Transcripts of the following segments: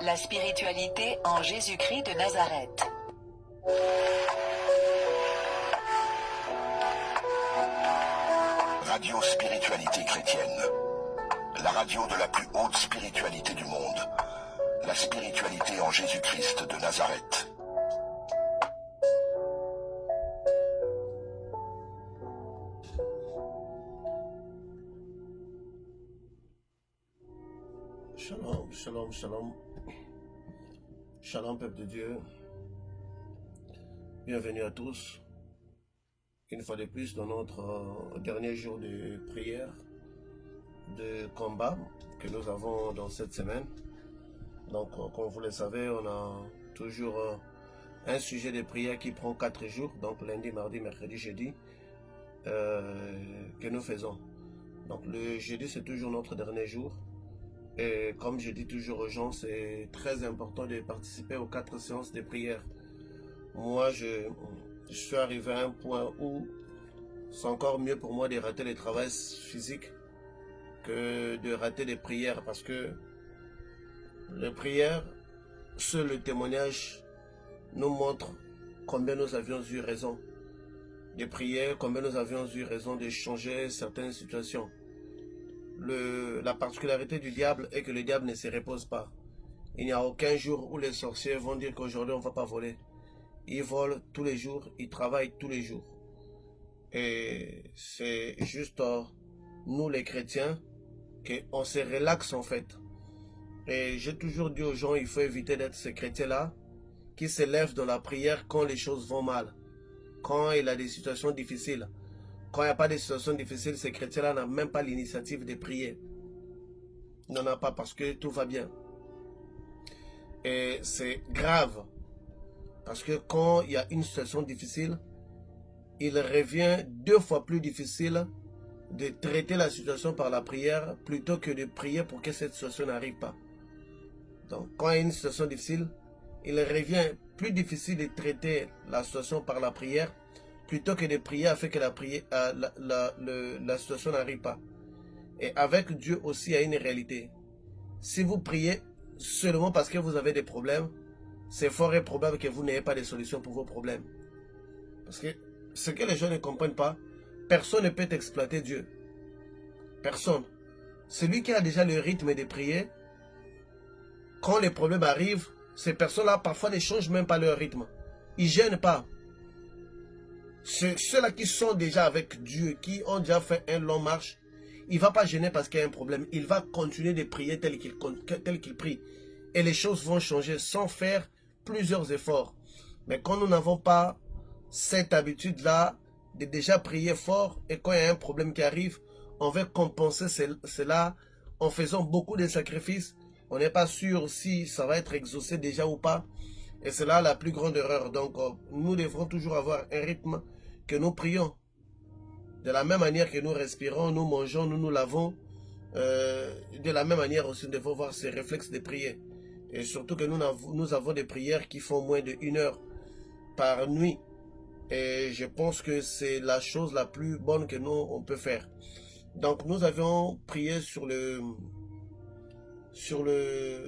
La spiritualité en Jésus-Christ de Nazareth. Radio Spiritualité Chrétienne. La radio de la plus haute spiritualité du monde. La spiritualité en Jésus-Christ de Nazareth. Shalom, shalom, shalom. Shalom, peuple de Dieu. Bienvenue à tous. Une fois de plus dans notre dernier jour de prière, de combat que nous avons dans cette semaine. Donc, comme vous le savez, on a toujours un sujet de prière qui prend 4 jours. Donc, lundi, mardi, mercredi, jeudi, que nous faisons. Donc, le jeudi, c'est toujours notre dernier jour. Et comme je dis toujours aux gens, c'est très important de participer aux 4 séances de prière. Moi, je suis arrivé à un point où c'est encore mieux pour moi de rater les travaux physiques que de rater les prières. Parce que les prières, seul le témoignage nous montre combien nous avions eu raison de prier, combien nous avions eu raison de changer certaines situations. La particularité du diable est que le diable ne se repose pas. Il n'y a aucun jour où les sorciers vont dire qu'aujourd'hui on ne va pas voler. Ils volent tous les jours, ils travaillent tous les jours. Et c'est juste nous les chrétiens qu'on se relaxe en fait. Et j'ai toujours dit aux gens, il faut éviter d'être ces chrétiens-là qui se lèvent dans la prière quand les choses vont mal, quand il y a des situations difficiles. Quand il n'y a pas de situation difficile, ces chrétiens-là n'ont même pas l'initiative de prier. Ils n'en ont pas parce que tout va bien. Et c'est grave. Parce que quand il y a une situation difficile, il revient 2 fois plus difficile de traiter la situation par la prière plutôt que de prier pour que cette situation n'arrive pas. Donc, quand il y a une situation difficile, il revient plus difficile de traiter la situation par la prière plutôt que de prier afin que la situation n'arrive pas. Et avec Dieu aussi, il y a une réalité. Si vous priez seulement parce que vous avez des problèmes, c'est fort et probable que vous n'ayez pas de solution pour vos problèmes. Parce que ce que les gens ne comprennent pas, personne ne peut exploiter Dieu. Personne. Celui qui a déjà le rythme de prier, quand les problèmes arrivent, ces personnes-là parfois ne changent même pas leur rythme. Ils ne gênent pas. Ceux-là qui sont déjà avec Dieu, qui ont déjà fait un long marche, il ne va pas gêner parce qu'il y a un problème. Il va continuer de prier tel qu'il prie. Et les choses vont changer sans faire plusieurs efforts. Mais quand nous n'avons pas cette habitude-là de déjà prier fort et quand il y a un problème qui arrive, on va compenser cela en faisant beaucoup de sacrifices. On n'est pas sûr si ça va être exaucé déjà ou pas. Et c'est là la plus grande erreur. Donc, nous devrons toujours avoir un rythme que nous prions. De la même manière que nous respirons, nous mangeons, nous nous lavons. De la même manière aussi, nous devons avoir ces réflexes de prier. Et surtout que nous avons des prières qui font moins de 1 heure par nuit. Et je pense que c'est la chose la plus bonne que on peut faire. Donc, nous avions prié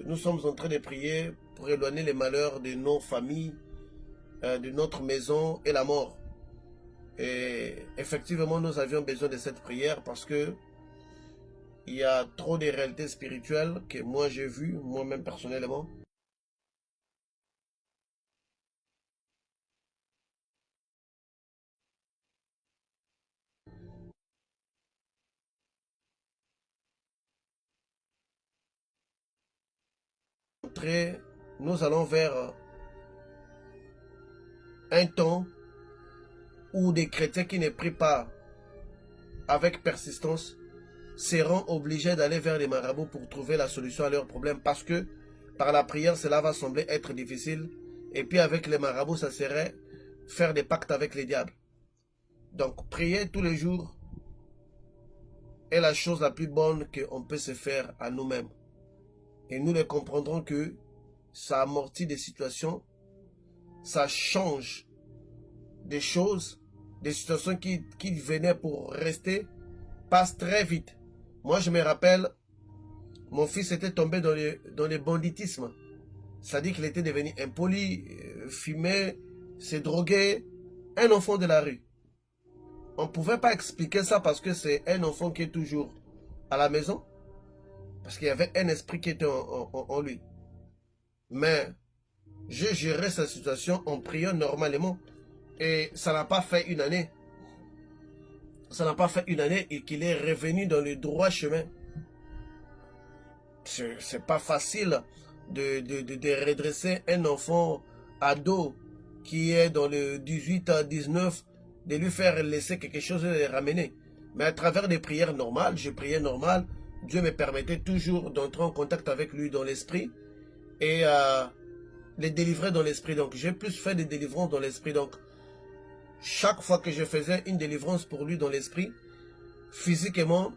nous sommes en train de prier pour éloigner les malheurs de nos familles, de notre maison et la mort. Et effectivement, nous avions besoin de cette prière parce que il y a trop de réalités spirituelles que moi j'ai vues, moi-même personnellement. Nous allons vers un temps où des chrétiens qui ne prient pas avec persistance seront obligés d'aller vers les marabouts pour trouver la solution à leurs problèmes parce que par la prière, cela va sembler être difficile. Et puis avec les marabouts, ça serait faire des pactes avec les diables. Donc, prier tous les jours est la chose la plus bonne qu'on peut se faire à nous-mêmes. Et nous les comprendrons que ça amortit des situations, ça change des choses, des situations qui venaient pour rester, passent très vite. Moi, je me rappelle, mon fils était tombé dans le banditisme. C'est-à-dire qu'il était devenu impoli, fumait, se droguait, un enfant de la rue. On ne pouvait pas expliquer ça parce que c'est un enfant qui est toujours à la maison, parce qu'il y avait un esprit qui était en lui. Mais j'ai géré sa situation en priant normalement et ça n'a pas fait une année. Ça n'a pas fait une année et qu'il est revenu dans le droit chemin. C'est pas facile de redresser un enfant ado qui est dans le 18 à 19, de lui faire laisser quelque chose et de le ramener. Mais à travers des prières normales, je priais normal, Dieu me permettait toujours d'entrer en contact avec lui dans l'esprit et les délivrer dans l'esprit. Donc j'ai plus fait des délivrances dans l'esprit. Donc chaque fois que je faisais une délivrance pour lui dans l'esprit, physiquement,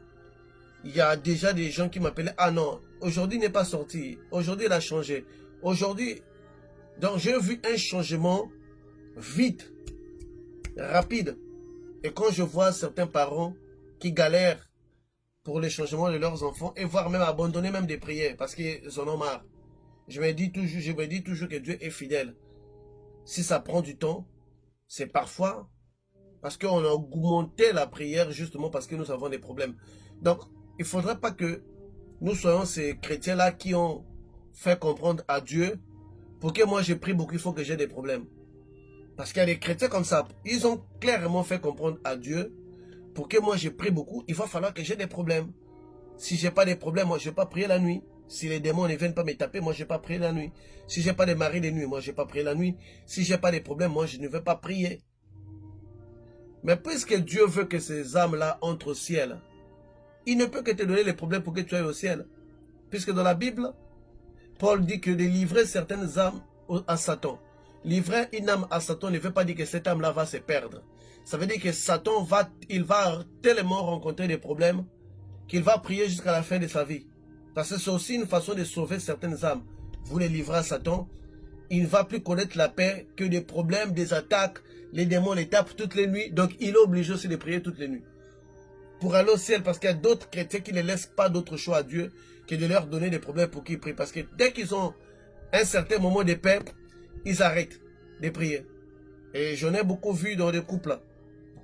il y a déjà des gens qui m'appelaient. Ah non, aujourd'hui il n'est pas sorti. Aujourd'hui il a changé. Aujourd'hui, donc j'ai vu un changement vite, rapide. Et quand je vois certains parents qui galèrent pour le changement de leurs enfants et voire même abandonner même des prières parce qu'ils en ont marre. Je me dis toujours que Dieu est fidèle. Si ça prend du temps, c'est parfois parce qu'on a augmenté la prière justement parce que nous avons des problèmes. Donc, il ne faudrait pas que nous soyons ces chrétiens-là qui ont fait comprendre à Dieu pour que moi je prie beaucoup, il faut que j'ai des problèmes. Parce qu'il y a des chrétiens comme ça, ils ont clairement fait comprendre à Dieu pour que moi je prie beaucoup, il va falloir que j'ai des problèmes. Si je n'ai pas de problèmes, moi je ne vais pas prier la nuit. Si les démons ne viennent pas me taper, moi je ne vais pas prier la nuit. Si je n'ai pas de mari de nuit, moi je ne vais pas prier la nuit. Si je n'ai pas de problèmes, moi je ne vais pas prier. Mais puisque Dieu veut que ces âmes-là entrent au ciel, il ne peut que te donner les problèmes pour que tu ailles au ciel. Puisque dans la Bible, Paul dit que de livrer certaines âmes à Satan. Livrer une âme à Satan ne veut pas dire que cette âme-là va se perdre. Ça veut dire que Satan va tellement rencontrer des problèmes qu'il va prier jusqu'à la fin de sa vie. Parce que c'est aussi une façon de sauver certaines âmes. Vous les livrez à Satan, il ne va plus connaître la paix que des problèmes, des attaques, les démons les tapent toutes les nuits. Donc il est obligé aussi de prier toutes les nuits. Pour aller au ciel, parce qu'il y a d'autres chrétiens qui ne laissent pas d'autre choix à Dieu que de leur donner des problèmes pour qu'ils prient. Parce que dès qu'ils ont un certain moment de paix, ils arrêtent de prier. Et j'en ai beaucoup vu dans des couples.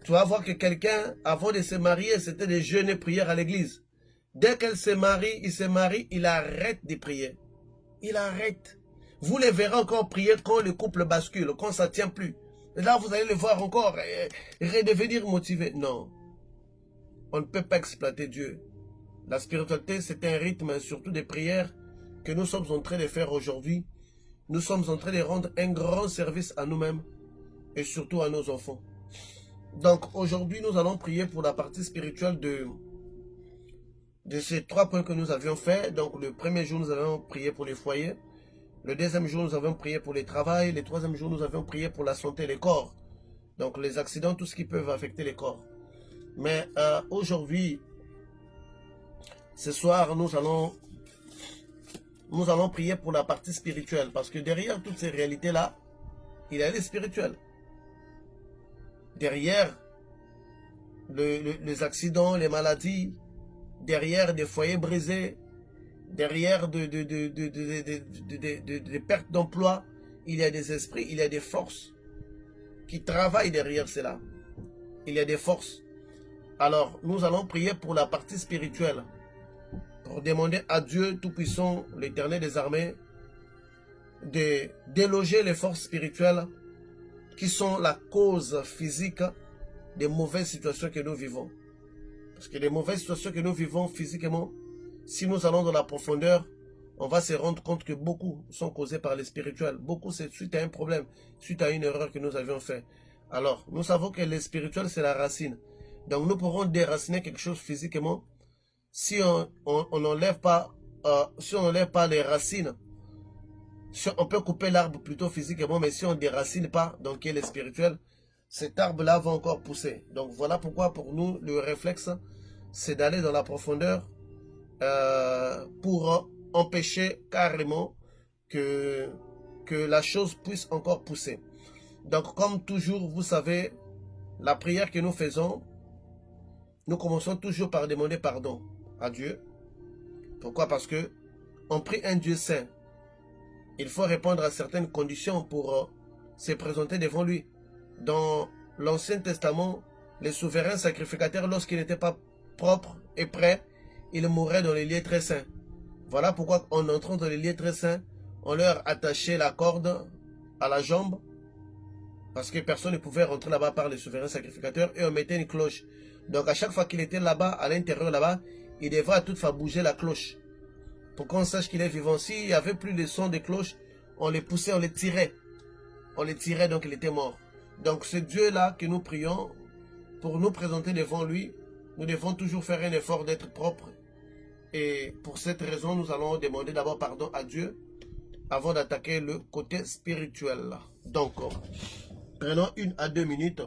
Tu vas voir que quelqu'un, avant de se marier, c'était des jeûnes et prières à l'église. Dès qu'elle se marie, il arrête de prier. Il arrête. Vous les verrez encore prier quand le couple bascule, quand ça ne tient plus. Et là, vous allez le voir encore redevenir motivé. Non. On ne peut pas exploiter Dieu. La spiritualité, c'est un rythme, surtout des prières, que nous sommes en train de faire aujourd'hui. Nous sommes en train de rendre un grand service à nous-mêmes et surtout à nos enfants. Donc aujourd'hui, nous allons prier pour la partie spirituelle de ces 3 points que nous avions fait. Donc le premier jour, nous avons prié pour les foyers. Le deuxième jour, nous avons prié pour le travail. Le troisième jour, nous avons prié pour la santé des corps. Donc les accidents, tout ce qui peut affecter les corps. Mais aujourd'hui, ce soir, nous allons prier pour la partie spirituelle. Parce que derrière toutes ces réalités-là, il y a les spirituels. Derrière les accidents, les maladies, derrière des foyers brisés, derrière des pertes d'emploi, il y a des esprits, il y a des forces qui travaillent derrière cela. Il y a des forces. Alors, nous allons prier pour la partie spirituelle, pour demander à Dieu Tout-Puissant, l'Éternel des armées, de déloger les forces spirituelles qui sont la cause physique des mauvaises situations que nous vivons. Parce que les mauvaises situations que nous vivons physiquement, si nous allons dans la profondeur, on va se rendre compte que beaucoup sont causés par les spirituels. Beaucoup, c'est suite à un problème, suite à une erreur que nous avions faite. Alors, nous savons que les spirituels, c'est la racine. Donc, nous pourrons déraciner quelque chose physiquement si on n'enlève pas, les racines. Si on peut couper l'arbre plutôt physiquement, mais si on ne déracine pas, donc qui est le spirituel, cet arbre-là va encore pousser. Donc, voilà pourquoi pour nous, le réflexe, c'est d'aller dans la profondeur pour empêcher carrément que la chose puisse encore pousser. Donc, comme toujours, vous savez, la prière que nous faisons, nous commençons toujours par demander pardon à Dieu. Pourquoi? Parce que on prie un Dieu saint. il faut répondre à certaines conditions pour se présenter devant lui. Dans l'Ancien Testament, les souverains sacrificateurs, lorsqu'ils n'étaient pas propres et prêts, ils mouraient dans les lieux très saints. Voilà pourquoi en entrant dans les lieux très saints, on leur attachait la corde à la jambe, parce que personne ne pouvait rentrer là-bas par les souverains sacrificateurs, et on mettait une cloche. Donc à chaque fois qu'il était là-bas, à l'intérieur là-bas, il devait à toute fois bouger la cloche. Pour qu'on sache qu'il est vivant. S'il n'y avait plus de son de cloche, on les poussait, on les tirait. On les tirait, donc il était mort. Donc ce Dieu-là que nous prions, pour nous présenter devant lui, nous devons toujours faire un effort d'être propre. Et pour cette raison, nous allons demander d'abord pardon à Dieu avant d'attaquer le côté spirituel. Donc, prenons 1 à 2 minutes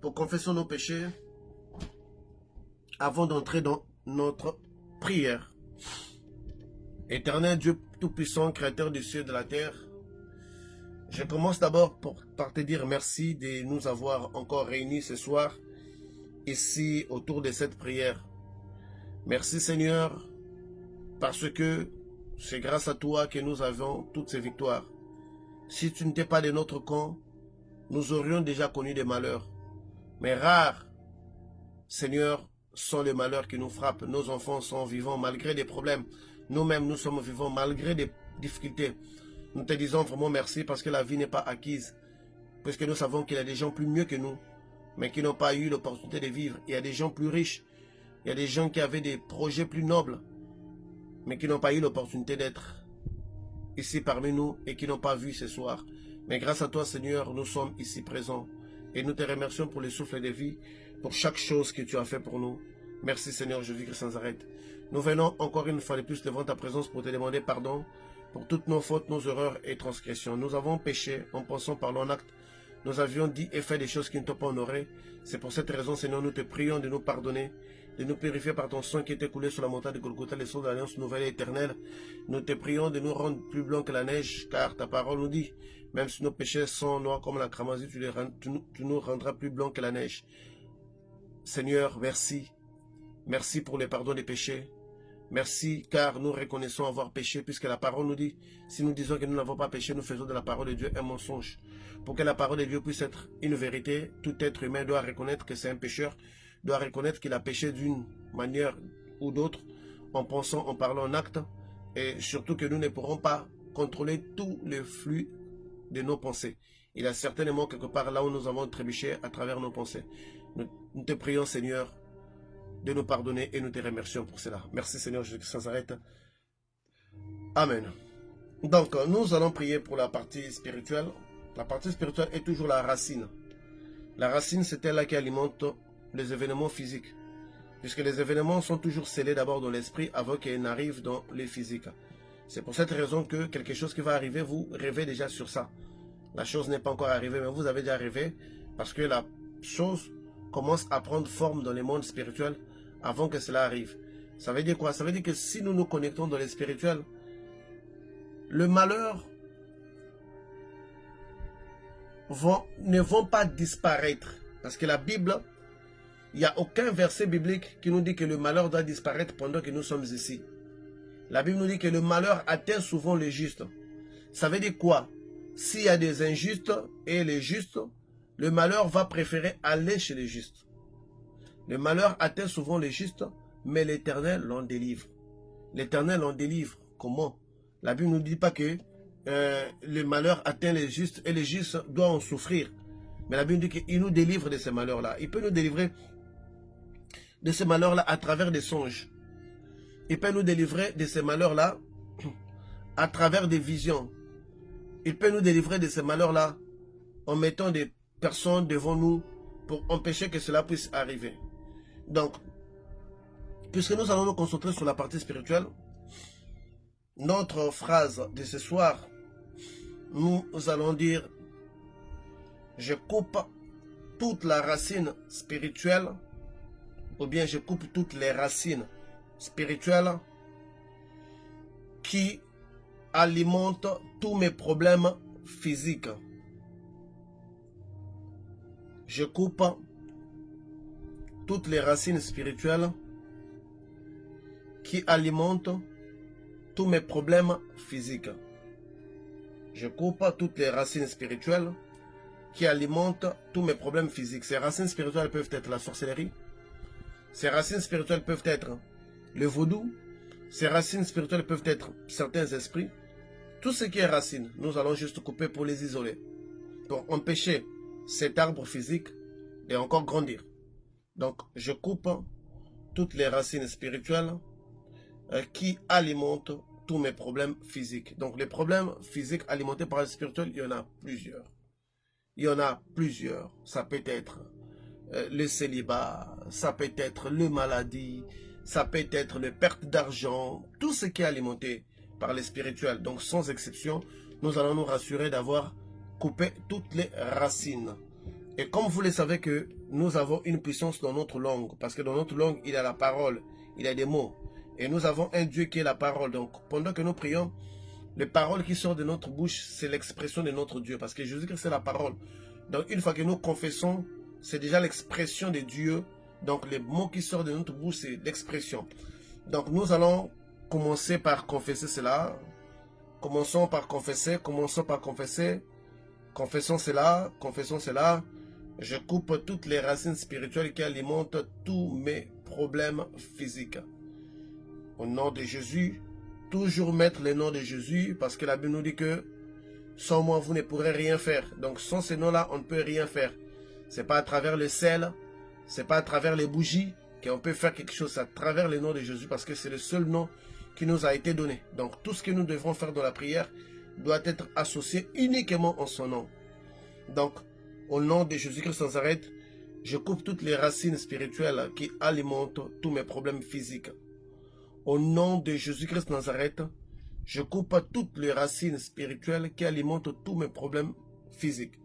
pour confesser nos péchés avant d'entrer dans notre prière. Éternel Dieu Tout-Puissant, Créateur du ciel et de la terre, je commence d'abord par te dire merci de nous avoir encore réunis ce soir, ici autour de cette prière. Merci Seigneur, parce que c'est grâce à toi que nous avons toutes ces victoires. Si tu n'étais pas de notre camp, nous aurions déjà connu des malheurs. Mais rares, Seigneur, sont les malheurs qui nous frappent. Nos enfants sont vivants malgré des problèmes. Nous-mêmes, nous sommes vivants malgré des difficultés. Nous te disons vraiment merci parce que la vie n'est pas acquise. Puisque nous savons qu'il y a des gens plus mieux que nous, mais qui n'ont pas eu l'opportunité de vivre. Il y a des gens plus riches. Il y a des gens qui avaient des projets plus nobles, mais qui n'ont pas eu l'opportunité d'être ici parmi nous et qui n'ont pas vu ce soir. Mais grâce à toi, Seigneur, nous sommes ici présents. Et nous te remercions pour le souffle de vie, pour chaque chose que tu as fait pour nous. Merci Seigneur Jésus-Christ sans arrêt. Nous venons encore une fois de plus devant ta présence pour te demander pardon pour toutes nos fautes, nos erreurs et transgressions. Nous avons péché en pensant, parlant, en acte. Nous avions dit et fait des choses qui ne t'ont pas honoré. C'est pour cette raison, Seigneur, nous te prions de nous pardonner, de nous purifier par ton sang qui est écoulé sur la montagne de Golgotha, le sang de l'alliance nouvelle et éternelle. Nous te prions de nous rendre plus blancs que la neige, car ta parole nous dit, même si nos péchés sont noirs comme la cramoisie, tu nous rendras plus blancs que la neige. Seigneur, merci. Merci pour le pardon des péchés. Merci, car nous reconnaissons avoir péché, puisque la parole nous dit, si nous disons que nous n'avons pas péché, nous faisons de la parole de Dieu un mensonge. Pour que la parole de Dieu puisse être une vérité, tout être humain doit reconnaître que c'est un pécheur, doit reconnaître qu'il a péché d'une manière ou d'autre, en pensant, en parlant, en acte, et surtout que nous ne pourrons pas contrôler tout le flux de nos pensées. Il y a certainement quelque part là où nous avons trébuché à travers nos pensées. Nous te prions, Seigneur, de nous pardonner et nous te remercions pour cela. Merci Seigneur Jésus-Christ sans arrêt. Amen. Donc, nous allons prier pour la partie spirituelle. La partie spirituelle est toujours la racine. La racine, c'est elle qui alimente les événements physiques. Puisque les événements sont toujours scellés d'abord dans l'esprit avant qu'ils n'arrivent dans les physiques. C'est pour cette raison que quelque chose qui va arriver, vous rêvez déjà sur ça. La chose n'est pas encore arrivée, mais vous avez déjà rêvé parce que la chose commence à prendre forme dans le monde spirituel avant que cela arrive. Ça veut dire quoi? Ça veut dire que si nous nous connectons dans le spirituel, le malheur ne vont pas disparaître. Parce que la Bible, il n'y a aucun verset biblique qui nous dit que le malheur doit disparaître pendant que nous sommes ici. La Bible nous dit que le malheur atteint souvent les justes. Ça veut dire quoi? S'il y a des injustes et les justes, le malheur va préférer aller chez les justes. Le malheur atteint souvent les justes, mais l'Éternel l'en délivre. L'Éternel l'en délivre. Comment? La Bible ne nous dit pas que le malheur atteint les justes et les justes doivent en souffrir. Mais la Bible dit qu'il nous délivre de ces malheurs-là. Il peut nous délivrer de ces malheurs-là à travers des songes. Il peut nous délivrer de ces malheurs-là à travers des visions. Il peut nous délivrer de ces malheurs-là en mettant des personnes devant nous pour empêcher que cela puisse arriver. Donc, puisque nous allons nous concentrer sur la partie spirituelle, notre phrase de ce soir, nous allons dire: je coupe toute la racine spirituelle, ou bien je coupe toutes les racines spirituelles qui alimentent tous mes problèmes physiques. Je coupe toutes les racines spirituelles qui alimentent tous mes problèmes physiques. Je coupe toutes les racines spirituelles qui alimentent tous mes problèmes physiques. Ces racines spirituelles peuvent être la sorcellerie. Ces racines spirituelles peuvent être le vaudou. Ces racines spirituelles peuvent être certains esprits. Tout ce qui est racine, nous allons juste couper pour les isoler. Pour empêcher cet arbre physique de encore grandir. Donc, je coupe toutes les racines spirituelles qui alimentent tous mes problèmes physiques. Donc, les problèmes physiques alimentés par le spirituel, il y en a plusieurs. Il y en a plusieurs. Ça peut être le célibat, ça peut être le maladie, ça peut être le perte d'argent, tout ce qui est alimenté par les spirituels. Donc, sans exception, nous allons nous rassurer d'avoir coupé toutes les racines. Et comme vous le savez que nous avons une puissance dans notre langue, parce que dans notre langue, il y a la parole, il y a des mots. Et nous avons un Dieu qui est la parole. Donc, pendant que nous prions, les paroles qui sortent de notre bouche, c'est l'expression de notre Dieu. Parce que Jésus-Christ, c'est la parole. Donc, une fois que nous confessons, c'est déjà l'expression de Dieu. Donc, les mots qui sortent de notre bouche, c'est l'expression. Donc, nous allons commencer par confesser cela. Commençons par confesser. Confessons cela. Confessons cela. Je coupe toutes les racines spirituelles qui alimentent tous mes problèmes physiques. Au nom de Jésus, toujours mettre le nom de Jésus, parce que la Bible nous dit que sans moi, vous ne pourrez rien faire. Donc, sans ce nom-là, on ne peut rien faire. Ce n'est pas à travers le sel, ce n'est pas à travers les bougies qu'on peut faire quelque chose. C'est à travers le nom de Jésus, parce que c'est le seul nom qui nous a été donné. Donc, tout ce que nous devrons faire dans la prière doit être associé uniquement en son nom. Donc, au nom de Jésus-Christ de Nazareth, je coupe toutes les racines spirituelles qui alimentent tous mes problèmes physiques. Au nom de Jésus-Christ de Nazareth, je coupe toutes les racines spirituelles qui alimentent tous mes problèmes physiques.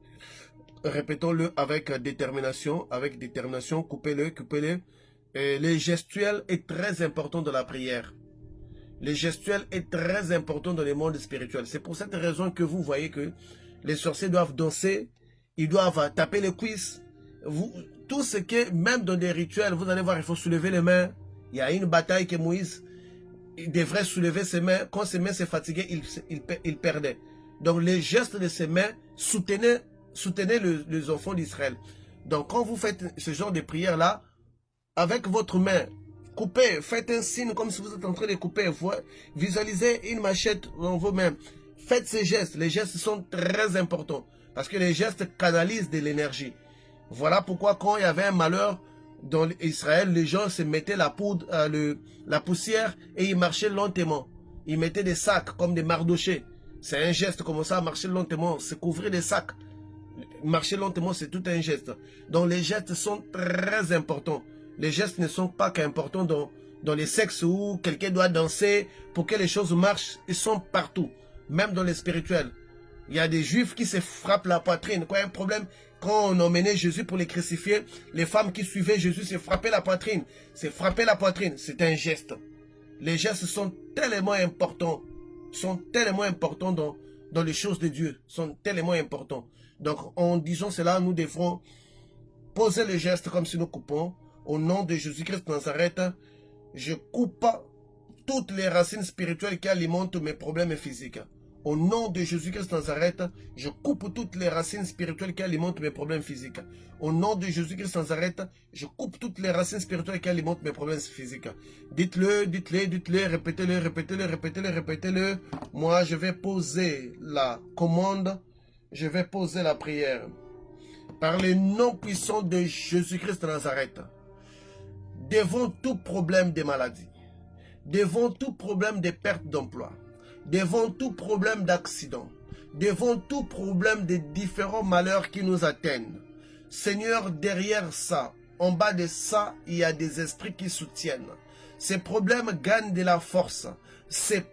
Répétons-le avec détermination, coupez-le, coupez-le. Le gestuel est très important dans la prière. Le gestuel est très important dans le monde spirituel. C'est pour cette raison que vous voyez que les sorciers doivent danser, ils doivent taper les cuisses. Tout ce qui est, même dans des rituels, vous allez voir, il faut soulever les mains. Il y a une bataille que Moïse il devrait soulever ses mains. Quand ses mains se fatiguaient, il perdait. Donc les gestes de ses mains, soutenez les enfants d'Israël. Donc quand vous faites ce genre de prière-là, avec votre main, coupez, faites un signe comme si vous êtes en train de couper. Visualisez une machette dans vos mains. Faites ces gestes. Les gestes sont très importants. Parce que les gestes canalisent de l'énergie. Voilà pourquoi quand il y avait un malheur dans Israël, les gens se mettaient la poudre, la poussière et ils marchaient lentement. Ils mettaient des sacs comme des mardochés. C'est un geste comme ça, marcher lentement, se couvrir des sacs. Marcher lentement, c'est tout un geste. Donc les gestes sont très importants. Les gestes ne sont pas qu'importants dans les sexes où quelqu'un doit danser pour que les choses marchent. Ils sont partout, même dans les spirituels. Il y a des juifs qui se frappent la poitrine. Quand il y a un problème, quand on emmenait Jésus pour les crucifier, les femmes qui suivaient Jésus se frappaient la poitrine. Se frapper la poitrine, c'est un geste. Les gestes sont tellement importants. Dans les choses de Dieu. Sont tellement importants. Donc, en disant cela, nous devrons poser le geste comme si nous coupons. Au nom de Jésus-Christ de Nazareth, je coupe toutes les racines spirituelles qui alimentent mes problèmes physiques. Au nom de Jésus-Christ de Nazareth, je coupe toutes les racines spirituelles qui alimentent mes problèmes physiques. Au nom de Jésus-Christ de Nazareth, je coupe toutes les racines spirituelles qui alimentent mes problèmes physiques. Dites-le, répétez-le. Moi, je vais poser la commande, je vais poser la prière. Par le nom puissant de Jésus-Christ de Nazareth, devant tout problème de maladie, devant tout problème de perte d'emploi, devant tout problème d'accident, devant tout problème de différents malheurs qui nous atteignent. Seigneur, derrière ça, en bas de ça, il y a des esprits qui soutiennent. Ces problèmes gagnent de la force. Cette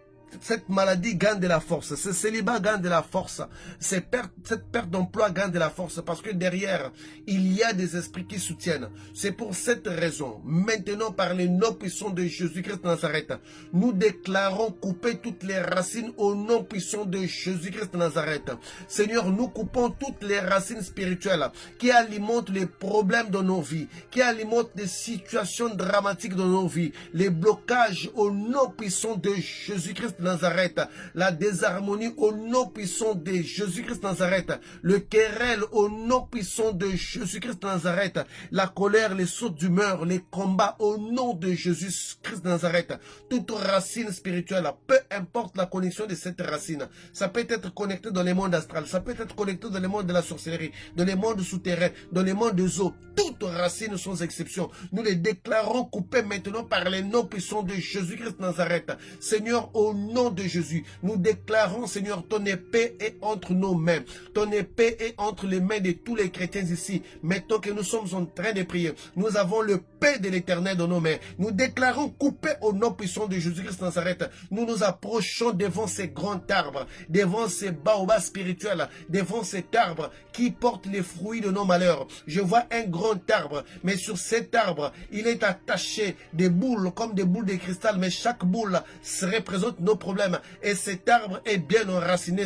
maladie gagne de la force. Ce célibat gagne de la force. Cette perte d'emploi gagne de la force. Parce que derrière, il y a des esprits qui soutiennent. C'est pour cette raison, maintenant par les noms puissants de Jésus-Christ de Nazareth, nous déclarons couper toutes les racines au nom puissant de Jésus-Christ de Nazareth. Seigneur, nous coupons toutes les racines spirituelles qui alimentent les problèmes dans nos vies, qui alimentent des situations dramatiques dans nos vies, les blocages au nom puissant de Jésus-Christ de Nazareth. La désharmonie au nom puissant de Jésus-Christ de Nazareth. Le querelle au nom puissant de Jésus-Christ de Nazareth. La colère, les sautes d'humeur, les combats au nom de Jésus-Christ de Nazareth. Toute racine spirituelle, peu importe la connexion de cette racine. Ça peut être connecté dans les mondes astrales, ça peut être connecté dans les mondes de la sorcellerie, dans les mondes souterrains, dans les mondes des eaux. Toutes racines sans exception. Nous les déclarons coupés maintenant par les noms puissants de Jésus-Christ de Nazareth. Seigneur, au nom de Jésus, nous déclarons, Seigneur, ton épée est entre nos mains. Ton épée est entre les mains de tous les chrétiens ici. Maintenant que nous sommes en train de prier, nous avons le paix de l'éternel dans nos mains. Nous déclarons coupés au nom puissant de Jésus-Christ de Nazareth. Nous nous approchons devant ces grands arbres, devant ces baobabs spirituels, devant cet arbre qui porte les fruits de nos malheurs. Je vois un grand arbre, mais sur cet arbre, il est attaché des boules, comme des boules de cristal, mais chaque boule représente nos problèmes. Et cet arbre est bien enraciné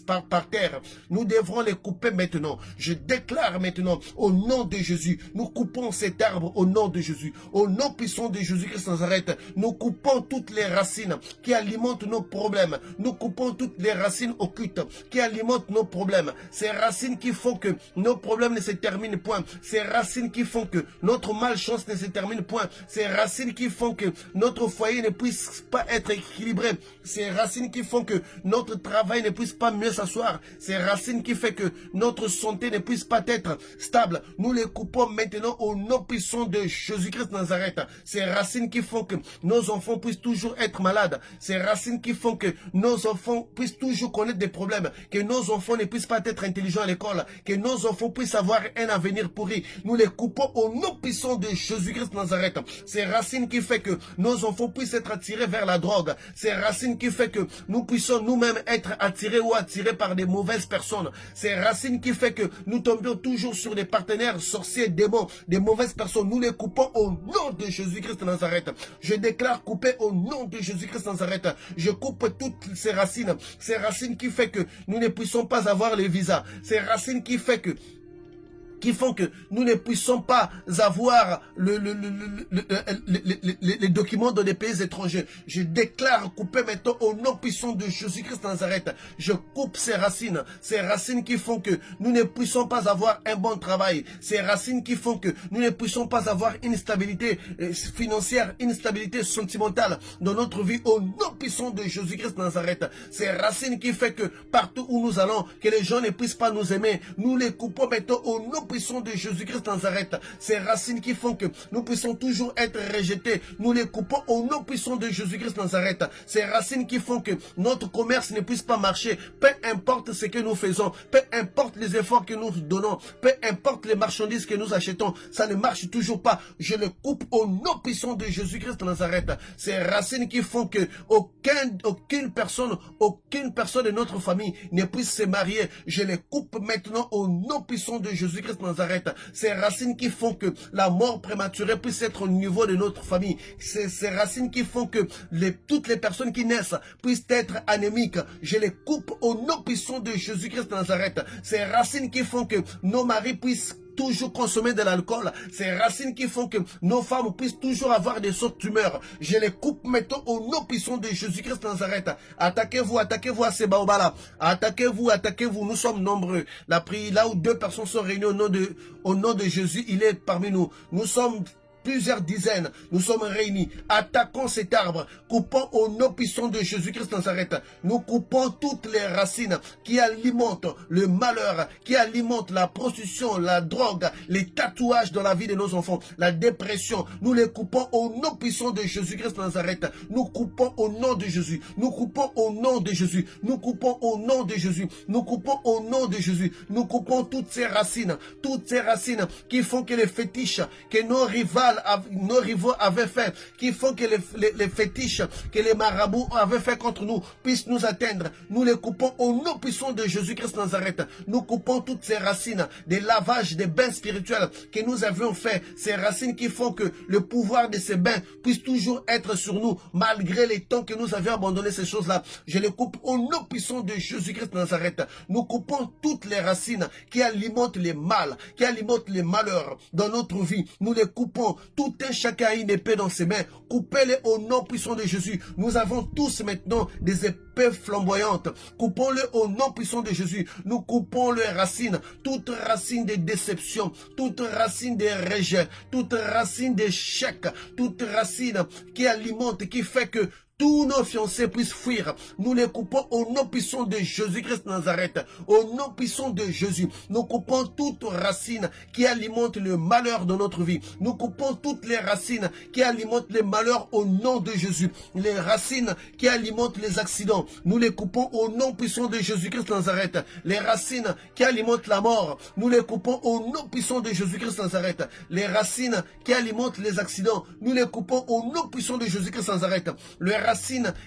par terre. Nous devrons les couper maintenant. Je déclare maintenant, au nom de Jésus, nous coupons cet arbre au nom de Jésus. Au nom puissant de Jésus-Christ de Nazareth, nous coupons toutes les racines qui alimentent nos problèmes. Nous coupons toutes les racines occultes qui alimentent nos problèmes. Ces racines qui font que nos problèmes ne se terminent point. Ces racines qui font que notre malchance ne se termine point. Ces racines qui font que notre foyer ne puisse pas être équilibré. Ces racines qui font que notre travail ne puisse pas mieux s'asseoir. Ces racines qui font que notre santé ne puisse pas être stable. Nous les coupons maintenant au nom puissant de Jésus-Christ de Nazareth. Ces racines qui font que nos enfants puissent toujours être malades. Ces racines qui font que nos enfants puissent toujours connaître des problèmes. Que nos enfants ne puissent pas être intelligents à l'école. Que nos enfants puissent avoir un avenir pourri. Nous les coupons au nom puissant de Jésus-Christ de Nazareth. Ces racines qui font que nos enfants puissent être attirés vers la drogue. Ces racines qui font que nous puissions nous-mêmes être attirés ou attirés par des mauvaises personnes. Ces racines qui font que nous tombions toujours sur des partenaires sorciers, démons, des mauvaises personnes. Nous les coupons au nom de Jésus-Christ de Nazareth. Je déclare couper au nom de Jésus-Christ de Nazareth. Je coupe toutes ces racines qui font que nous ne puissions pas avoir les visas. Ces racines qui font que nous ne puissions pas avoir les documents dans des pays étrangers. Je déclare couper maintenant au nom puissant de Jésus-Christ de Nazareth. Je coupe ces racines qui font que nous ne puissions pas avoir un bon travail. Ces racines qui font que nous ne puissions pas avoir une stabilité financière, une stabilité sentimentale dans notre vie au nom puissant de Jésus-Christ de Nazareth. Ces racines qui font que partout où nous allons, que les gens ne puissent pas nous aimer, nous les coupons maintenant au nom puissant de Jésus-Christ de Nazareth. Ces racines qui font que nous puissions toujours être rejetés, nous les coupons au nom puissant de Jésus-Christ de Nazareth. Ces racines qui font que notre commerce ne puisse pas marcher, peu importe ce que nous faisons, peu importe les efforts que nous donnons, peu importe les marchandises que nous achetons, ça ne marche toujours pas. Je les coupe au nom puissant de Jésus-Christ de Nazareth. Ces racines qui font que aucune personne de notre famille ne puisse se marier, je les coupe maintenant au nom puissant de Jésus-Christ de Nazareth. Ces racines qui font que la mort prématurée puisse être au niveau de notre famille. Ces racines qui font que toutes les personnes qui naissent puissent être anémiques. Je les coupe au nom puissant de Jésus-Christ de Nazareth. Ces racines qui font que nos maris puissent toujours consommer de l'alcool. Ces racines qui font que nos femmes puissent toujours avoir des sautes d'humeur. Je les coupe maintenant au nom puissant de Jésus-Christ de Nazareth. Attaquez-vous à ces baobabs-là. Attaquez-vous. Nous sommes nombreux. La prière, là où 2 personnes sont réunies au nom de Jésus, il est parmi nous. Nous sommes plusieurs dizaines, nous sommes réunis. Attaquons cet arbre, coupons au nom puissant de Jésus-Christ de Nazareth. Nous coupons toutes les racines qui alimentent le malheur, qui alimentent la prostitution, la drogue, les tatouages dans la vie de nos enfants, la dépression. Nous les coupons au nom puissant de Jésus-Christ de Nazareth. Nous coupons au nom de Jésus. Nous coupons au nom de Jésus. Nous coupons au nom de Jésus. Nous coupons au nom de Jésus. Nous coupons toutes ces racines qui font que les fétiches, que nos rivaux avaient fait, qui font que les fétiches que les marabouts avaient fait contre nous puissent nous atteindre. Nous les coupons au nom puissant de Jésus-Christ de Nazareth. Nous coupons toutes ces racines, des lavages, des bains spirituels que nous avions fait. Ces racines qui font que le pouvoir de ces bains puisse toujours être sur nous, malgré les temps que nous avions abandonné ces choses-là. Je les coupe au nom puissant de Jésus-Christ de Nazareth. Nous coupons toutes les racines qui alimentent les mal, qui alimentent les malheurs dans notre vie. Nous les coupons Tout un chacun a une épée dans ses mains. Coupez-les au nom puissant de Jésus. Nous avons tous maintenant des épées flamboyantes. Coupons-le au nom puissant de Jésus. Nous coupons les racines. Toute racine de déception. Toute racine de rejet. Toute racine d'échec. Toute racine qui alimente, qui fait que tous nos fiancés puissent fuir. Nous les coupons au nom puissant de Jésus-Christ de Nazareth. Au nom puissant de Jésus. Nous coupons toute racine qui alimente le malheur de notre vie. Nous coupons toutes les racines qui alimentent les malheurs au nom de Jésus. Les racines qui alimentent les accidents. Nous les coupons au nom puissant de Jésus-Christ de Nazareth. Les racines qui alimentent la mort. Nous les coupons au nom puissant de Jésus-Christ de Nazareth. Les racines qui alimentent les accidents. Nous les coupons au nom puissant de Jésus-Christ de Nazareth. Les racines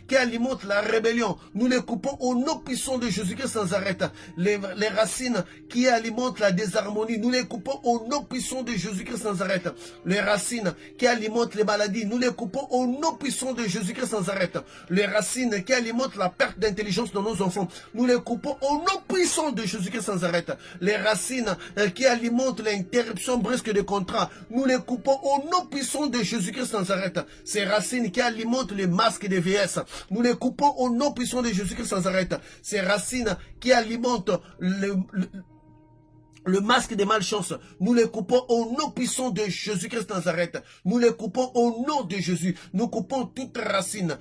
qui alimentent la rébellion, nous les coupons au nom puissant de Jésus-Christ sans arrêt. Les racines qui alimentent la désharmonie, nous les coupons au nom puissant de Jésus-Christ sans arrêt. Les racines qui alimentent les maladies, nous les coupons au nom puissant de Jésus-Christ sans arrêt. Les racines qui alimentent la perte d'intelligence de nos enfants, nous les coupons au nom puissant de Jésus-Christ sans arrêt. Les racines qui alimentent l'interruption brusque des contrats, nous les coupons au nom puissant de Jésus-Christ sans arrêt. Ces racines qui alimentent les masques de vieillesse, nous les coupons au nom puissant de Jésus-Christ sans arrêt. Ces racines qui alimentent le masque des malchances, nous les coupons au nom puissant de Jésus-Christ de Nazareth. Nous les coupons au nom de Jésus. Nous coupons toute racine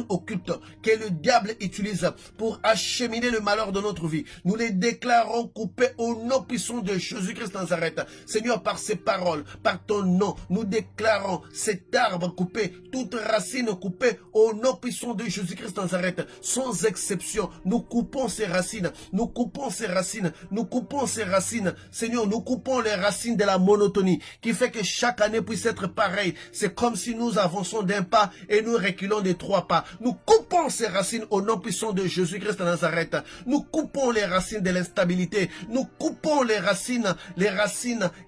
occulte que le diable utilise pour acheminer le malheur de notre vie. Nous les déclarons coupés au nom puissant de Jésus-Christ de Nazareth. Seigneur, par ces paroles, par ton nom, nous déclarons cet arbre coupé, toute racine coupée au nom puissant de Jésus-Christ de Nazareth. Sans exception, nous coupons ces racines, nous coupons ces racines, nous coupons ces racines. Seigneur, nous coupons les racines de la monotonie qui fait que chaque année puisse être pareil. C'est comme si nous avançons d'un pas et nous reculons de 3 pas. Nous coupons ces racines au nom puissant de Jésus-Christ de Nazareth. Nous coupons les racines de l'instabilité. Nous coupons les racines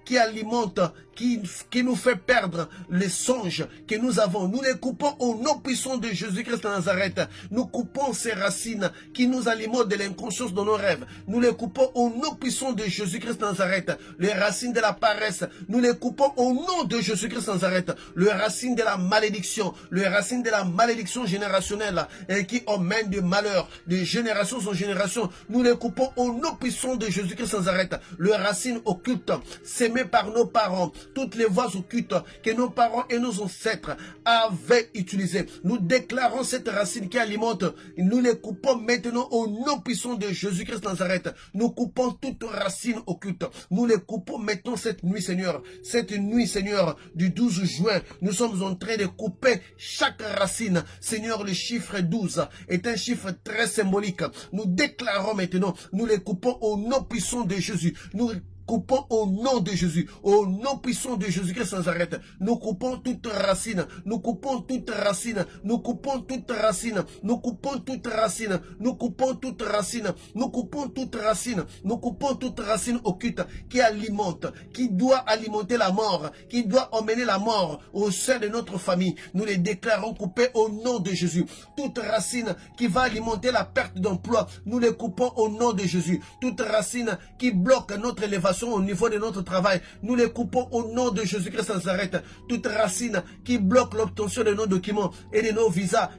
qui alimentent, qui nous fait perdre les songes que nous avons. Nous les coupons au nom puissant de Jésus-Christ de Nazareth. Nous coupons ces racines qui nous alimentent de l'inconscience de nos rêves. Nous les coupons au nom puissant de Jésus-Christ de Nazareth. Les racines de la paresse, nous les coupons au nom de Jésus-Christ de Nazareth. Les racines de la malédiction, les racines de la malédiction générationnelle qui emmène du malheur de génération en génération, nous les coupons au nom puissant de Jésus-Christ de Nazareth. Les racines occultes sémées par nos parents, toutes les voies occultes que nos parents et nos ancêtres avaient utilisées. Nous déclarons cette racine qui alimente. Nous les coupons maintenant au nom puissant de Jésus-Christ de Nazareth. Nous coupons toute racine occulte. Nous les coupons maintenant cette nuit, Seigneur. Cette nuit, Seigneur, du 12 juin, nous sommes en train de couper chaque racine. Seigneur, le chiffre 12 est un chiffre très symbolique. Nous déclarons maintenant, nous les coupons au nom puissant de Jésus. Nous coupons au nom de Jésus, au nom puissant de Jésus-Christ sans arrêt. Nous coupons toute racine, nous coupons toute racine, nous coupons toute racine, nous coupons toute racine, nous coupons toute racine, nous coupons toute racine, nous coupons toute racine occulte qui alimente, qui doit alimenter la mort, qui doit emmener la mort au sein de notre famille. Nous les déclarons coupés au nom de Jésus. Toute racine qui va alimenter la perte d'emploi, nous les coupons au nom de Jésus. Toute racine qui bloque notre élévation au niveau de notre travail, nous les coupons au nom de Jésus-Christ sans arrêt. Toute racine qui bloque l'obtention de nos documents et de nos visas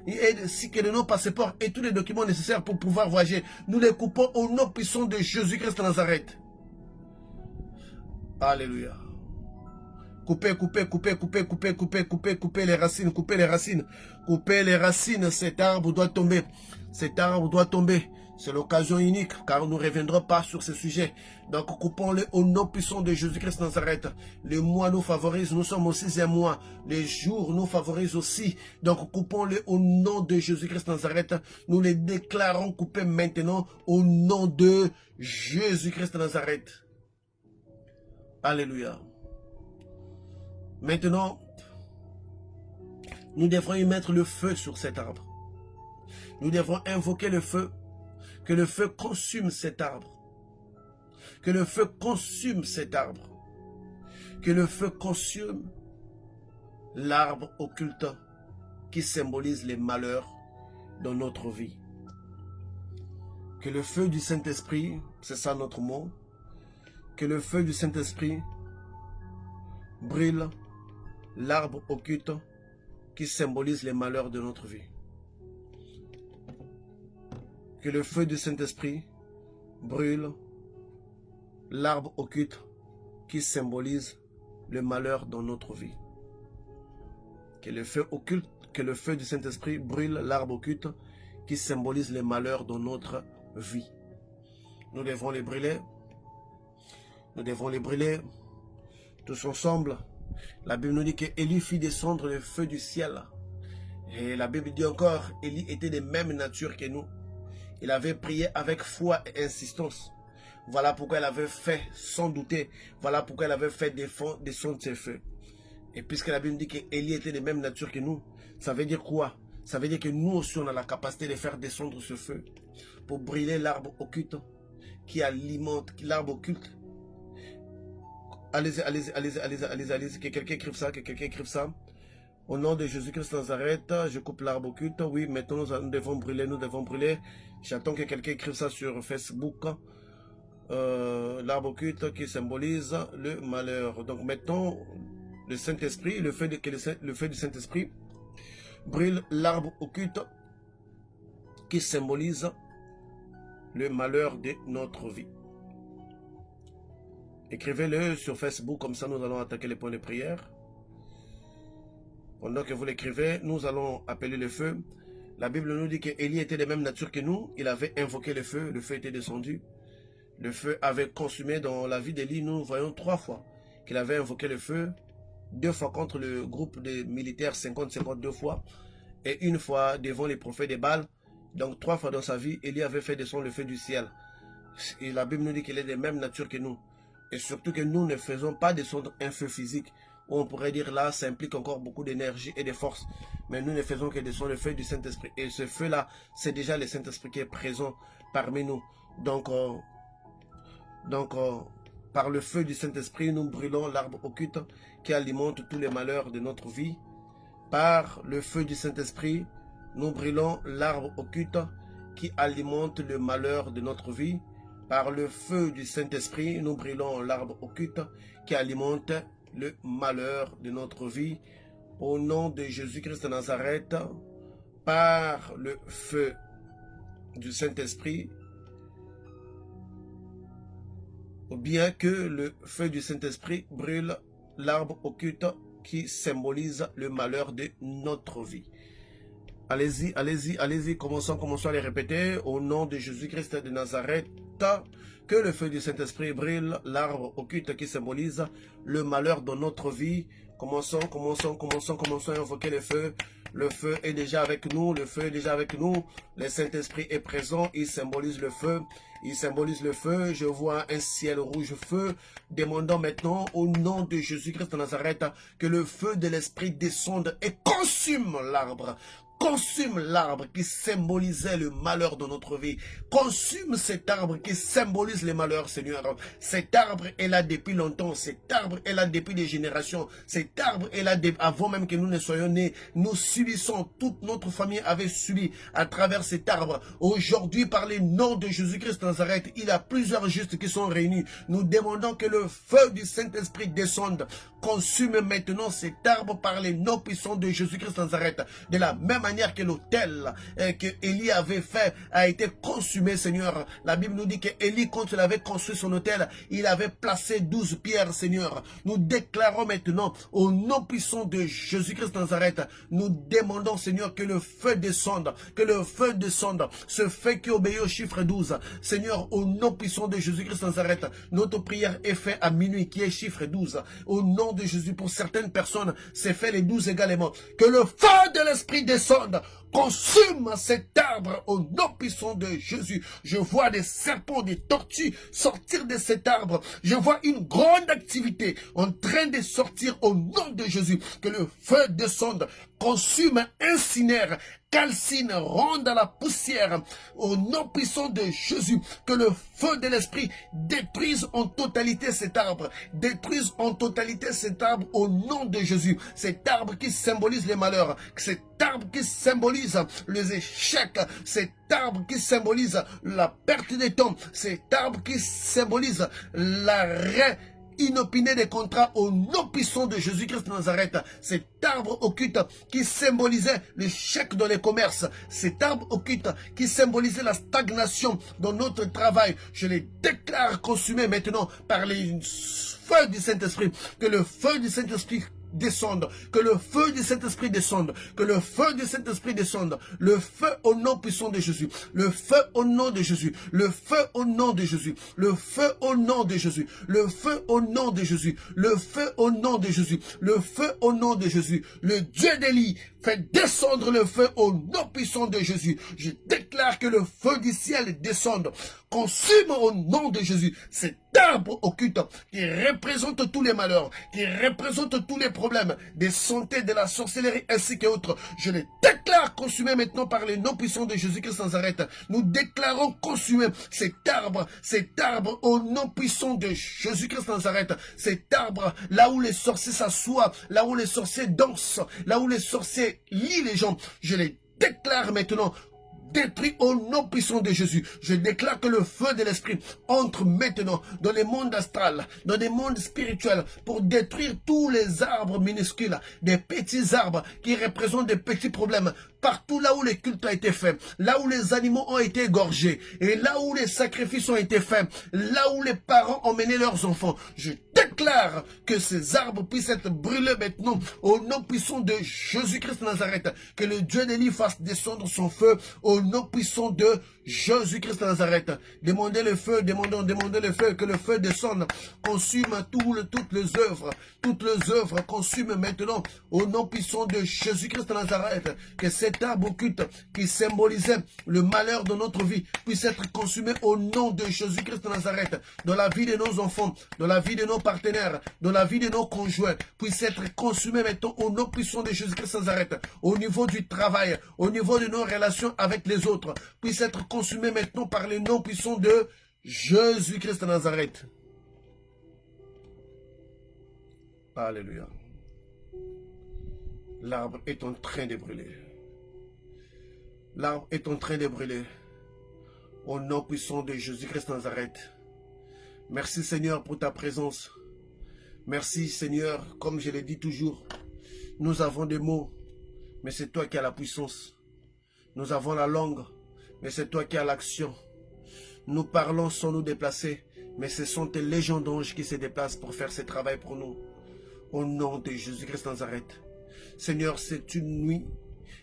ainsi que de nos passeports et tous les documents nécessaires pour pouvoir voyager, nous les coupons au nom puissant de Jésus-Christ de Nazareth. Alléluia. Coupez, coupez, coupez, coupez, coupez, coupez, coupez, coupez les racines, coupez les racines, coupez les racines. Cet arbre doit tomber. Cet arbre doit tomber. C'est l'occasion unique, car nous ne reviendrons pas sur ce sujet. Donc, coupons-le au nom puissant de Jésus-Christ de Nazareth. Le mois nous favorise, nous sommes au 6e mois. Les jours nous favorisent aussi. Donc, coupons-le au nom de Jésus-Christ de Nazareth. Nous les déclarons coupés maintenant au nom de Jésus-Christ de Nazareth. Alléluia. Maintenant, nous devrons y mettre le feu sur cet arbre. Nous devrons invoquer le feu. Que le feu consume cet arbre. Que le feu consume cet arbre. Que le feu consume l'arbre occulte qui symbolise les malheurs dans notre vie. Que le feu du Saint-Esprit, c'est ça notre mot, que le feu du Saint-Esprit brûle l'arbre occulte qui symbolise les malheurs de notre vie. Que le feu du Saint-Esprit brûle l'arbre occulte qui symbolise le malheur dans notre vie. Que le feu du Saint-Esprit brûle l'arbre occulte qui symbolise les malheurs dans notre vie. Nous devons les brûler. Nous devons les brûler tous ensemble. La Bible nous dit qu'Élie fit descendre le feu du ciel. Et la Bible dit encore, Élie était de même nature que nous. Il avait prié avec foi et insistance. Voilà pourquoi il avait fait sans douter. Voilà pourquoi il avait fait descendre ses feux. Et puisque la Bible dit qu'Élie était de même nature que nous, ça veut dire quoi? Ça veut dire que nous aussi on a la capacité de faire descendre ce feu pour brûler l'arbre occulte qui alimente l'arbre occulte. Allez-y, allez-y, allez-y, allez-y, allez-y, allez-y, que quelqu'un écrive ça, que quelqu'un écrive ça. Au nom de Jésus-Christ de Nazareth, je coupe l'arbre occulte. Oui, maintenant nous devons brûler, nous devons brûler. J'attends que quelqu'un écrive ça sur Facebook. L'arbre occulte qui symbolise le malheur. Donc maintenant, le Saint-Esprit, le feu du Saint-Esprit brûle l'arbre occulte qui symbolise le malheur de notre vie. Écrivez-le sur Facebook, comme ça nous allons attaquer les points de prière. Pendant que vous l'écrivez, nous allons appeler le feu. La Bible nous dit qu'Élie était de même nature que nous. Il avait invoqué le feu était descendu. Le feu avait consumé dans la vie d'Élie. Nous voyons 3 fois qu'il avait invoqué le feu. 2 fois contre le groupe de militaires, 50-52 fois. Et 1 fois devant les prophètes de Baal. Donc 3 fois dans sa vie, Élie avait fait descendre le feu du ciel. Et la Bible nous dit qu'il est de même nature que nous. Et surtout que nous ne faisons pas descendre un feu physique. On pourrait dire là, ça implique encore beaucoup d'énergie et de force. Mais nous ne faisons que descendre le feu du Saint-Esprit. Et ce feu-là, c'est déjà le Saint-Esprit qui est présent parmi nous. Donc par le feu du Saint-Esprit, nous brûlons l'arbre occulte qui alimente tous les malheurs de notre vie. Par le feu du Saint-Esprit, nous brûlons l'arbre occulte qui alimente le malheur de notre vie. Par le feu du Saint-Esprit, nous brûlons l'arbre occulte qui alimente le malheur de notre vie. Au nom de Jésus-Christ de Nazareth, par le feu du Saint-Esprit, ou bien que le feu du Saint-Esprit brûle l'arbre occulte qui symbolise le malheur de notre vie. Allez-y, allez-y, allez-y, commençons à les répéter. Au nom de Jésus-Christ de Nazareth, que le feu du Saint-Esprit brûle l'arbre occulte qui symbolise le malheur de notre vie. Commençons à invoquer le feu. Le feu est déjà avec nous, le feu est déjà avec nous. Le Saint-Esprit est présent, il symbolise le feu. Il symbolise le feu. Je vois un ciel rouge feu. Demandons maintenant au nom de Jésus-Christ de Nazareth que le feu de l'Esprit descende et consume l'arbre. Consume l'arbre qui symbolisait le malheur de notre vie. Consume cet arbre qui symbolise les malheurs, Seigneur. Cet arbre est là depuis longtemps. Cet arbre est là depuis des générations. Cet arbre est là avant même que nous ne soyons nés. Nous subissons, toute notre famille avait subi à travers cet arbre. Aujourd'hui, par le nom de Jésus-Christ de Nazareth, il y a plusieurs justes qui sont réunis. Nous demandons que le feu du Saint-Esprit descende. Consume maintenant cet arbre par les noms puissants de Jésus-Christ de Nazareth. De la même manière que l'autel que Élie avait fait a été consumé, Seigneur. La Bible nous dit que Élie, quand il avait construit son autel, il avait placé 12 pierres, Seigneur. Nous déclarons maintenant au nom puissant de Jésus-Christ de Nazareth, nous demandons, Seigneur, que le feu descende, que le feu descende, ce feu qui obéit au chiffre 12. Seigneur, au nom puissant de Jésus-Christ de Nazareth, notre prière est faite à minuit, qui est chiffre 12. Au nom de Jésus, pour certaines personnes, c'est fait les 12 également. Que le feu de l'Esprit descende, consume cet arbre au nom puissant de Jésus. Je vois des serpents, des tortues sortir de cet arbre. Je vois une grande activité en train de sortir au nom de Jésus. Que le feu descende, consume, incinère, calcine, rende à la poussière au nom puissant de Jésus. Que le feu de l'Esprit détruise en totalité cet arbre. Détruise en totalité cet arbre au nom de Jésus. Cet arbre qui symbolise les malheurs. Cet arbre qui symbolise les échecs. Cet arbre qui symbolise la perte des temps. Cet arbre qui symbolise l'arrêt inopiné des contrats au nom puissant de Jésus-Christ de Nazareth. Cet arbre occulte qui symbolisait l'échec dans les commerces, cet arbre occulte qui symbolisait la stagnation dans notre travail, je les déclare consumés maintenant par les feux du Saint-Esprit. Que le feu du Saint-Esprit descende, que le feu du Saint-Esprit descende, que le feu du Saint-Esprit descende, le feu au nom puissant de Jésus, le feu au nom de Jésus, le feu au nom de Jésus, le feu au nom de Jésus, le feu au nom de Jésus, le feu au nom de Jésus, le feu au nom de Jésus, le Dieu d'Élie fait descendre le feu au nom puissant de Jésus. Je déclare que le feu du ciel descende, consume au nom de Jésus cet arbre occulte qui représente tous les malheurs, qui représente tous les problèmes des santé, de la sorcellerie ainsi qu'autres. Je les déclare consumés maintenant par les noms puissants de Jésus-Christ de Nazareth. Nous déclarons consumé cet arbre au nom puissant de Jésus-Christ de Nazareth. Cet arbre, là où les sorciers s'assoient, là où les sorciers dansent, là où les sorciers lient les gens, je les déclare maintenant détruit au nom puissant de Jésus. Je déclare que le feu de l'Esprit entre maintenant dans les mondes astrales, dans les mondes spirituels, pour détruire tous les arbres minuscules, des petits arbres qui représentent des petits problèmes. Partout là où les cultes ont été faits, là où les animaux ont été égorgés, et là où les sacrifices ont été faits, là où les parents ont mené leurs enfants, je déclare que ces arbres puissent être brûlés maintenant au nom puissant de Jésus-Christ de Nazareth. Que le Dieu d'Élie fasse descendre son feu au nom puissant de Jésus-Christ de Nazareth. Demandez le feu, demandez le feu, que le feu descende, consume toutes les œuvres, consume maintenant au nom puissant de Jésus-Christ de Nazareth. Que cet arbre occulte qui symbolisait le malheur de notre vie puisse être consumé au nom de Jésus-Christ de Nazareth. Dans la vie de nos enfants, dans la vie de nos partenaires, dans la vie de nos conjoints, puisse être consumé maintenant au nom puissant de Jésus-Christ de Nazareth. Au niveau du travail, au niveau de nos relations avec les autres, puisse être consumé maintenant par les noms puissants de Jésus-Christ de Nazareth. Alléluia. L'arbre est en train de brûler. L'arbre est en train de brûler. Au nom puissant de Jésus-Christ de Nazareth. Merci Seigneur pour ta présence. Merci Seigneur, comme je l'ai dit toujours, nous avons des mots, mais c'est toi qui as la puissance. Nous avons la langue, mais c'est toi qui as l'action. Nous parlons sans nous déplacer, mais ce sont tes légions d'anges qui se déplacent pour faire ce travail pour nous. Au nom de Jésus-Christ de Nazareth. Seigneur, c'est une nuit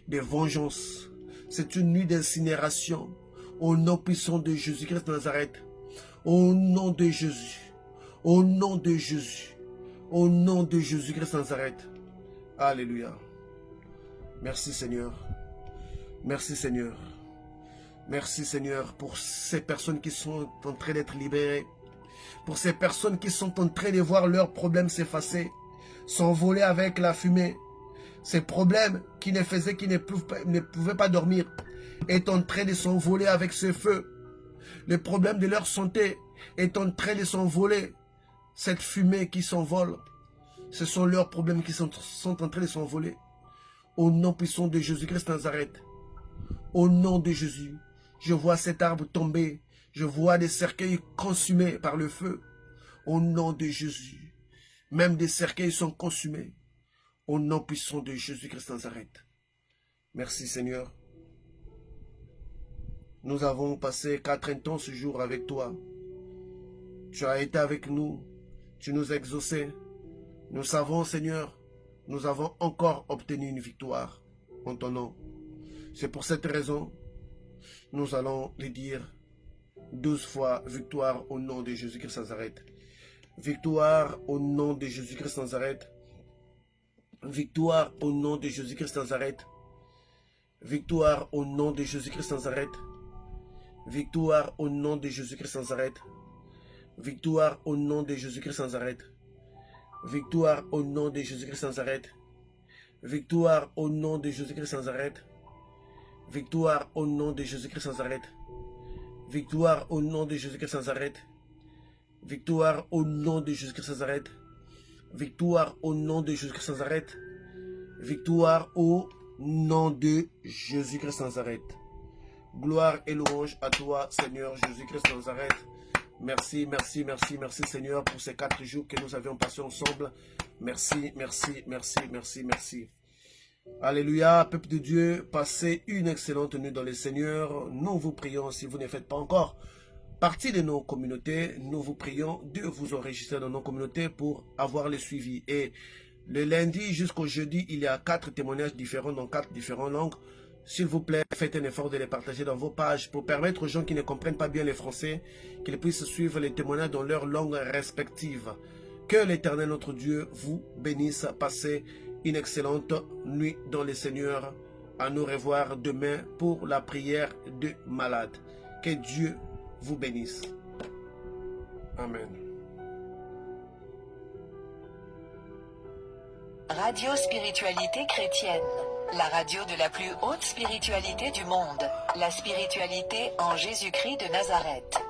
de vengeance. C'est une nuit d'incinération. Au nom puissant de Jésus-Christ de Nazareth. Au nom de Jésus. Au nom de Jésus. Au nom de Jésus-Christ de Nazareth. Alléluia. Merci Seigneur. Merci Seigneur. Merci Seigneur pour ces personnes qui sont en train d'être libérées. Pour ces personnes qui sont en train de voir leurs problèmes s'effacer, s'envoler avec la fumée. Ces problèmes qui ne faisaient qu'ils ne pouvaient pas dormir est en train de s'envoler avec ce feu. Le problème de leur santé est en train de s'envoler. Cette fumée qui s'envole, ce sont leurs problèmes qui sont en train de s'envoler. Au nom puissant de Jésus-Christ de Nazareth. Au nom de Jésus, je vois cet arbre tomber. Je vois des cercueils consumés par le feu. Au nom de Jésus. Même des cercueils sont consumés. Au nom puissant de Jésus-Christ de Nazareth. Merci Seigneur. Nous avons passé 4 intenses jours avec toi. Tu as été avec nous. Tu nous as exaucés. Nous savons Seigneur, nous avons encore obtenu une victoire en ton nom. C'est pour cette raison, nous allons les dire 12 fois victoire au nom de Jésus-Christ de Nazareth. Victoire au nom de Jésus-Christ de Nazareth. Victoire au nom de Jésus-Christ de Nazareth. Victoire au nom de Jésus-Christ de Nazareth. Victoire au nom de Jésus-Christ de Nazareth. Victoire au nom de Jésus-Christ de Nazareth. Victoire au nom de Jésus-Christ de Nazareth. Victoire au nom de Jésus-Christ de Nazareth. Victoire au nom de Jésus-Christ de Nazareth. Victoire au nom de Jésus-Christ de Nazareth. Victoire au nom de Jésus-Christ de Nazareth. Victoire au nom de Jésus-Christ de Nazareth. Victoire au nom de Jésus-Christ de Nazareth. Gloire et louange à toi, Seigneur Jésus-Christ de Nazareth. Merci, merci, merci, merci Seigneur pour ces 4 jours que nous avions passés ensemble. Merci, merci, merci, merci, merci. Alléluia, peuple de Dieu, passez une excellente nuit dans le Seigneur. Nous vous prions, si vous ne faites pas encore partie de nos communautés, nous vous prions de vous enregistrer dans nos communautés pour avoir le suivi. Et le lundi jusqu'au jeudi, il y a 4 témoignages différents dans 4 différentes langues. S'il vous plaît, faites un effort de les partager dans vos pages pour permettre aux gens qui ne comprennent pas bien le français qu'ils puissent suivre les témoignages dans leurs langues respectives. Que l'Éternel notre Dieu vous bénisse. Passez une excellente nuit dans le Seigneur. À nous revoir demain pour la prière de malades. Que Dieu vous bénisse. Amen. Radio Spiritualité Chrétienne. La radio de la plus haute spiritualité du monde. La spiritualité en Jésus-Christ de Nazareth.